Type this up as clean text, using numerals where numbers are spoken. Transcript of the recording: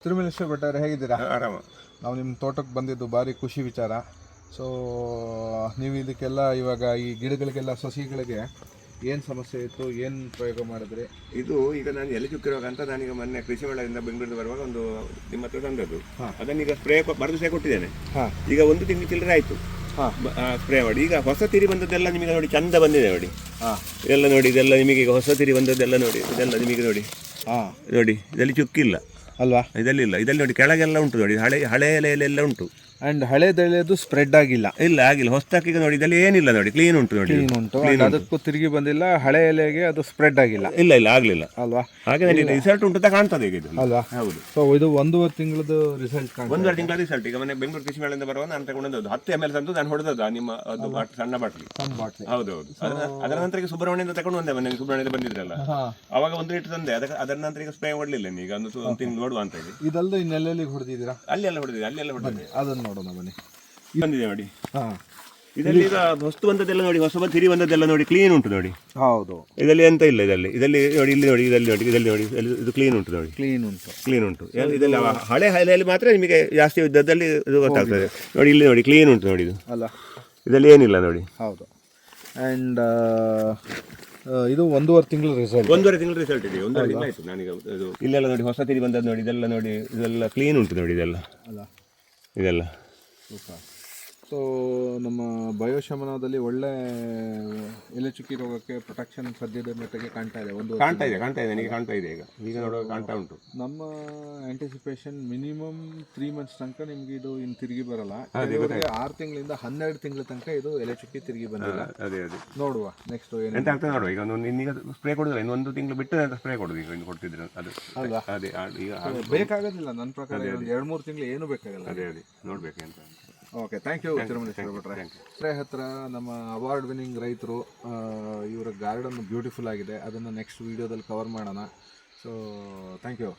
ತಿರುಮಲೇಶ್ವರ ಭಟ್ಟಾರೆ ಹೇಗಿದ್ದೀರಾ? ಆರಾಮ. ನಾವು ನಿಮ್ಮ ತೋಟಕ್ಕೆ ಬಂದಿದ್ದು ಭಾರಿ ಖುಷಿ ವಿಚಾರ. ಸೊ ನೀವು ಇದಕ್ಕೆಲ್ಲ ಇವಾಗ ಈ ಗಿಡಗಳಿಗೆಲ್ಲ ಸಸಿಗಳಿಗೆ ಏನು ಸಮಸ್ಯೆ ಇತ್ತು, ಏನು ಪ್ರಯೋಗ ಮಾಡಿದ್ರಿ? ಇದು ಈಗ ನಾನು ಎಲೆ ಚುಕ್ಕಿರುವಾಗ ಅಂತ ನಾನೀಗ ಮೊನ್ನೆ ಕೃಷಿ ಮೇಳದಿಂದ ಬೆಂಗಳೂರಿಗೆ ಬರುವಾಗ ಒಂದು ನಿಮ್ಮ ಹತ್ರ ತಂದದ್ದು. ಅದನ್ನೀಗ ಸ್ಪ್ರೇ ಬರೆದು ಸ್ಪ್ರೇ ಕೊಟ್ಟಿದ್ದೇನೆ. ಈಗ 1 ತಿಂಗಳು ಚಿಲ್ಲರೆ ಆಯಿತು ಸ್ಪ್ರೇ ಮಾಡಿ. ಈಗ ಹೊಸ ತಿರಿ ಬಂದದ್ದೆಲ್ಲ ನಿಮಗೆ ನೋಡಿ ಚಂದ ಬಂದಿದೆ ನೋಡಿ. ಇದೆಲ್ಲ ನೋಡಿ, ಇದೆಲ್ಲ ನಿಮಗೆ ಈಗ ಹೊಸ ತಿರಿ ಬಂದದ್ದೆಲ್ಲ ನೋಡಿ, ಇದೆಲ್ಲ ನಿಮಗೆ ನೋಡಿ. ನೋಡಿ ಇದರಲ್ಲಿ ಚುಕ್ಕಿಲ್ಲ ಅಲ್ವಾ? ಇದೆಲ್ಲ ನೋಡಿ ಕೆಳಗೆಲ್ಲ ಉಂಟು ನೋಡಿ, ಹಳೆ ಎಲೆಯೆಲ್ಲ ಉಂಟು. ಅಂಡ್ ಹಳೇದೆಳೆದು ಸ್ಪ್ರೆಡ್ ಆಗಿಲ್ಲ. ಇಲ್ಲ ಆಗಿಲ್ಲ. ಹೊಸದಾಗಿ ನೋಡಿ ಇದರಲ್ಲಿ ಏನಿಲ್ಲ ನೋಡಿ, ಕ್ಲೀನ್ ಉಂಟು ನೋಡಿ. ಅದಕ್ಕೂ ತಿರುಗಿ ಬಂದಿಲ್ಲ, ಹಳೆ ಎಲೆಗೆ ಅದು ಸ್ಪ್ರೆಡ್ ಆಗಿಲ್ಲ. ಇಲ್ಲ ಆಗ್ಲಿಲ್ಲ ಅಲ್ವಾ? ಹಾಗೆ ರಿಸಲ್ಟ್ ಉಂಟು ಅಂತ ಕಾಣ್ತದೆ ಈಗ ಇದು. ಅಲ್ವಾ? ಹೌದು. ಸೊ ಇದು 1.5 ತಿಂಗಳದ್ದು ರಿಸಲ್ಟ್. 1.5 ತಿಂಗಳ ರಿಸಲ್ಟ್. ಈಗ ಮನೆ ಬೆಂಗಳೂರು ಕೃಷಿ ಮೇಳದಿಂದ ಬರುವ ನಾನು ತಗೊಂಡದ್ದು 10 ml ತಂದು ನಾನು ಹೊಡೆದದ್ದು ನಿಮ್ಮ ಅದು ಸಣ್ಣ ಬಾಟ್ಲಿ. ಹೌದು. ಅದರ ನಂತರ ಈಗ ಸುಬ್ರಹ್ಮಣ್ಯದಿಂದ ತಗೊಂಡು ಬಂದೆ. ಮನೆ ಸುಬ್ರಹ್ಮಣ್ಯದಿಂದ ಬಂದಿದ್ರಲ್ಲ ಅವಾಗ 1 ಲೀಟರ್ ತಂದೆ. ಅದರ ನಂತರ ಈಗ ಸ್ಪ್ರೇ ಹೊಡಲಿಲ್ಲ. ಈಗ ಒಂದು ತಿಂಗಳು ನೋಡುವ ಅಂತ ಹೇಳಿ. ಇದಲ್ಲದೆ ಇನ್ನೆಲ್ಲಿ ಹೊಡೆದಿದ್ದೀರಾ? ಅಲ್ಲೆಲ್ಲ ಹೊಡೆದಿದೆ. ಅದನ್ನು ನೋಡೋಣ ಬನ್ನಿ. ಬಂದಿದೆ ನೋಡಿ. ಇದರಲ್ಲಿ ಈಗ ಹೊಸ್ತು ಬಂದದ್ದೆಲ್ಲ ನೋಡಿ, ಹೊಸ ತಿರಿ ಬಂದದ್ದೆಲ್ಲ ನೋಡಿ, ಕ್ಲೀನ್ ಉಂಟು ನೋಡಿ. ಹೌದು. ಇದರಲ್ಲಿ ಎಂತ ಇಲ್ಲ. ಇದರಲ್ಲಿ ನೋಡಿ, ಇಲ್ಲಿ ನೋಡಿ, ಇದರಲ್ಲಿ ನೋಡಿ, ಇದು ಕ್ಲೀನ್ ಉಂಟು ನೋಡಿ. ಕ್ಲೀನ್ ಉಂಟು. ಇದರಲ್ಲಿ ಹಳೆ ಎಲೆಯಲ್ಲಿ ಮಾತ್ರ ನಿಮಗೆ ಜಾಸ್ತಿ ಇದ್ದದ್ದಲ್ಲಿ ಇದು ಗೊತ್ತಾಗ್ತದೆ ನೋಡಿ. ಇಲ್ಲಿ ನೋಡಿ, ಕ್ಲೀನ್ ಉಂಟು ನೋಡಿ. ಇದು ಅಲ್ಲ, ಇದರಲ್ಲಿ ಏನಿಲ್ಲ ನೋಡಿ. ಹೌದು. ಆ್ಯಂಡ್ ಇದು 1.5 ತಿಂಗಳ ರಿಸಲ್ಟ್. 1.5 ತಿಂಗಳ ರಿಸಲ್ಟ್ ಇದೆ. 1.5 ತಿಂಗಳು ಆಯಿತು ನಾನೀಗ. ಇದು ಇಲ್ಲೆಲ್ಲ ನೋಡಿ, ಹೊಸ ತಿರಿ ಬಂದದ್ದು ನೋಡಿ. ಇದೆಲ್ಲ ನೋಡಿ, ಇದೆಲ್ಲ ಕ್ಲೀನ್ ಉಂಟು ನೋಡಿ. ಇದೆಲ್ಲ ಸೊ ನಮ್ಮ ಬಯೋಶಮನದಲ್ಲಿ ಒಳ್ಳೆ ಎಲೆ ಚುಕ್ಕಿ ರೋಗಕ್ಕೆ ಪ್ರೊಟೆಕ್ಷನ್ ಸದ್ಯದ ಮಟ್ಟಿಗೆ ಕಾಣ್ತಾ ಇದೆ. ನನಗೆ ಕಾಣ್ತಾ ಇದೆ. ಈಗ ನೋಡುವಾಗ ಕಾಣ್ತಾ ಉಂಟು. ನಮ್ಮ ಆಂಟಿಸಿಪೇಷನ್ ಮಿನಿಮಮ್ 3 ಮಂತ್ಸ್ ತನಕ ನಿಮ್ಗೆ ಇದು ಇನ್ನು ತಿರುಗಿ ಬರಲ್ಲ. 6 ತಿಂಗಳಿಂದ 12 ತಿಂಗಳ ತನಕ ಇದು ಎಲೆ ಚುಕ್ಕಿ ತಿರುಗಿ ಬಂದಿಲ್ಲ. ಅದೇ ನೋಡುವ ನೆಕ್ಸ್ಟ್ ಎಂತ ಆಗ್ತದೆ ನೋಡುವ. ಈಗ ಈಗ ಸ್ಪ್ರೇ ಕೊಡೋದಿಲ್ಲ, ಇನ್ನು 1 ತಿಂಗಳು ಬಿಟ್ಟು ಸ್ಪ್ರೇ ಕೊಡೋದು. ಈಗ ಕೊಡ್ತಿದ್ರು ಅದು ಅಲ್ವಾ? ಅದೇ ಈಗ ಬೇಕಾಗೋದಿಲ್ಲ ನನ್ನ ಪ್ರಕಾರ. 2-3 ತಿಂಗಳು ಏನು ಬೇಕಾಗಲ್ಲ. ಅದೇ ನೋಡ್ಬೇಕು ಅಂತ. ಓಕೆ, ಥ್ಯಾಂಕ್ ಯು ತಿರುಮಲೇಶ್ವರ ಭಟ್ರೆ. ಹತ್ರ ನಮ್ಮ ಅವಾರ್ಡ್ ವಿನ್ನಿಂಗ್ ರೈತರು, ಇವರ ಗಾರ್ಡನ್ ಬ್ಯೂಟಿಫುಲ್ ಆಗಿದೆ. ಅದನ್ನು ನೆಕ್ಸ್ಟ್ ವೀಡಿಯೋದಲ್ಲಿ ಕವರ್ ಮಾಡೋಣ. So thank you.